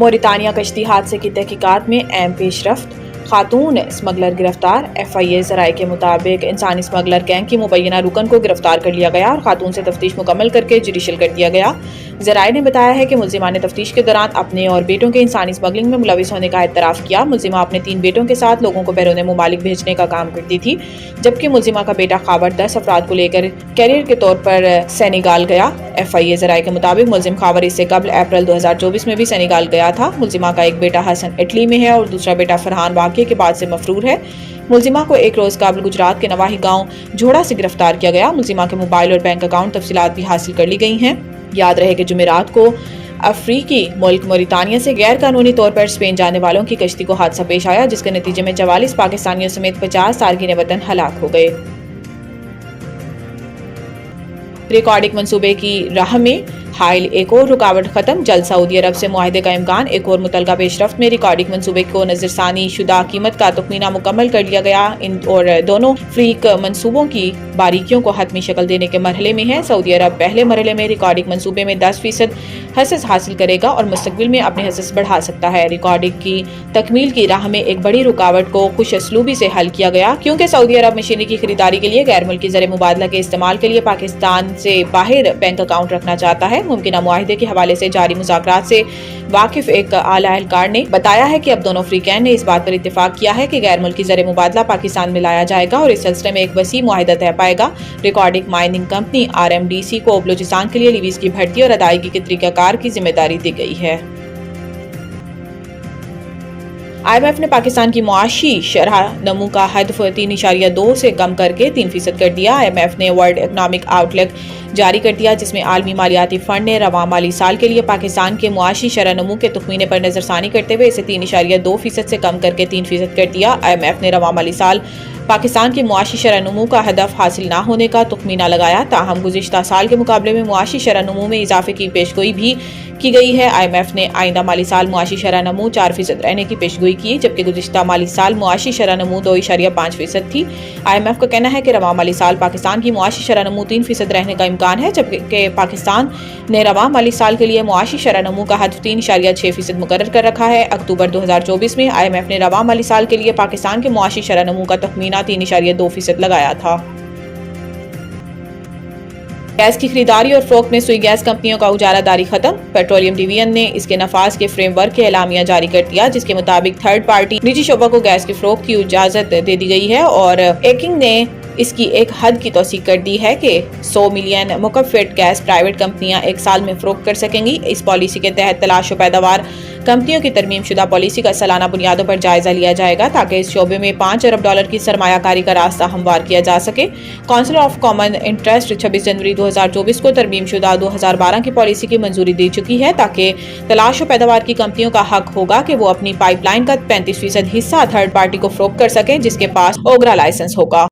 موریتانیہ کشتی حادثے کی تحقیقات میں اہم پیش رفت، خاتون اسمگلر گرفتار۔ FIA ذرائع کے مطابق انسانی اسمگلر گینگ کی مبینہ رکن کو گرفتار کر لیا گیا اور خاتون سے تفتیش مکمل کرکے جوڈیشل کر دیا گیا۔ ذرائع نے بتایا ہے کہ ملزمہ نے تفتیش کے دوران اپنے اور بیٹوں کے انسانی اسمگلنگ میں ملوث ہونے کا اعتراف کیا۔ ملزمہ اپنے 3 بیٹوں کے ساتھ لوگوں کو بیرون ممالک بھیجنے کا کام کرتی تھی، جبکہ ملزمہ کا بیٹا خاور 10 افراد کو لے کر کیریئر کے طور پر سینیگال گیا۔ FIA ذرائع کے مطابق ملزم خاور اس سے قبل اپریل 2024 میں بھی سینیگال گیا تھا۔ ملزمہ کا ایک بیٹا حسن اٹلی میں ہے اور دوسرا بیٹا فرحان واقعے کے بعد سے مفرور ہے۔ ملزمہ کو ایک روز قبل گجرات کے نواحی گاؤں جھوڑا سے گرفتار کیا گیا۔ ملزمہ کے موبائل اور بینک اکاؤنٹ تفصیلات بھی حاصل کر لی گئی ہیں۔ یاد رہے کہ جمعرات کو افریقی ملک موریتانیہ سے غیر قانونی طور پر اسپین جانے والوں کی کشتی کو حادثہ پیش آیا، جس کے نتیجے میں 44 پاکستانیوں سمیت 50 تارکین وطن ہلاک ہو گئے۔ ریکارڈنگ منصوبے کی راہ میں حائل ایک اور رکاوٹ ختم، جلد سعودی عرب سے معاہدے کا امکان۔ ایک اور متعلقہ پیش رفت میں ریکارڈنگ منصوبے کو نظر ثانی شدہ قیمت کا تخمینہ مکمل کر لیا گیا اور دونوں فریق منصوبوں کی باریکیوں کو حتمی شکل دینے کے مرحلے میں ہے۔ سعودی عرب پہلے مرحلے میں ریکارڈنگ منصوبے میں 10% حصص حاصل کرے گا اور مستقبل میں اپنے حصص بڑھا سکتا ہے۔ ریکارڈنگ کی تکمیل کی راہ میں ایک بڑی رکاوٹ کو خوش اسلوبی سے حل کیا گیا، کیونکہ سعودی عرب مشینری کی خریداری کے لیے غیر ملکی زر مبادلہ کے استعمال کے لیے پاکستان سے باہر بینک اکاؤنٹ رکھنا چاہتا ہے۔ ممکنہ معاہدے کے حوالے سے جاری مذاکرات سے واقف ایک اعلیٰ اہلکار نے بتایا ہے کہ اب دونوں فریقین نے اس بات پر اتفاق کیا ہے کہ غیر ملکی زر مبادلہ پاکستان میں لایا جائے گا اور اس سلسلے میں ایک وسیع معاہدہ طے پائے گا۔ ریکارڈنگ مائننگ کمپنی RMDC کو بلوچستان کے لیے لیویز کی بھرتی اور ادائیگی کے طریقہ کار کی ذمہ داری دی گئی ہے۔ IMF نے پاکستان کی معاشی شرح نمو کا ہدف 3.2 سے کم کر کے 3% کر دیا۔ IMF نے ورلڈ اکنامک آؤٹ لک جاری کر دیا، جس میں عالمی مالیاتی فنڈ نے رواں مالی سال کے لیے پاکستان کے معاشی شرح نمو کے تخمینے پر نظر ثانی کرتے ہوئے اسے 3.2% سے کم کر کے 3% کر دیا۔ IMF نے رواں مالی سال پاکستان کی معاشی شرح نمو کا ہدف حاصل نہ ہونے کا تخمینہ لگایا، تاہم گزشتہ سال کے مقابلے میں معاشی شرح نمو میں اضافے کی پیشگوئی بھی کی گئی ہے۔ IMF نے آئندہ مالی سال معاشی شرح نمو 4% رہنے کی پیشگوئی کی، جبکہ گزشتہ مالی سال معاشی شرح نمو 2.5% تھی۔ IMF کا کہنا ہے کہ رواں مالی سال پاکستان کی معاشی شرح نمو 3% رہنے کا امکان ہے، جبکہ پاکستان نے رواں مالی سال کے لیے معاشی شرح نمو کا ہدف 3.6% مقرر کر رکھا ہے۔ اکتوبر 2024 میں IMF نے رواں مالی سال کے لیے پاکستان کے معاشی شرح نمو کا تخمینہ 3.2% لگایا تھا۔ گیس کی خریداری اور فروخت میں سوئی گیس کمپنیوں کا اجارہ داری ختم۔ پیٹرولیم ڈویژن نے اس کے نفاذ کے فریم ورک کے اعلامیہ جاری کر دیا، جس کے مطابق تھرڈ پارٹی نجی شعبہ کو گیس کی فروخت کی اجازت دے دی گئی ہے اور ایکنگ نے اس کی ایک حد کی توسیع کر دی ہے کہ 100 ملین مکعب فٹ گیس پرائیویٹ کمپنیاں ایک سال میں فروخت کر سکیں گی۔ اس پالیسی کے تحت تلاش و پیداوار کمپنیوں کی ترمیم شدہ پالیسی کا سالانہ بنیادوں پر جائزہ لیا جائے گا، تاکہ اس شعبے میں $5 ارب کی سرمایہ کاری کا راستہ ہموار کیا جا سکے۔ کونسل آف کامن انٹرسٹ 26 جنوری 2024 کو ترمیم شدہ 2012 کی پالیسی کی منظوری دے چکی ہے، تاکہ تلاش و پیداوار کی کمپنیوں کا حق ہوگا کہ وہ اپنی پائپ لائن کا 35% حصہ تھرڈ پارٹی کو فروخت کر سکیں، جس کے پاس اوگرا لائسنس ہوگا۔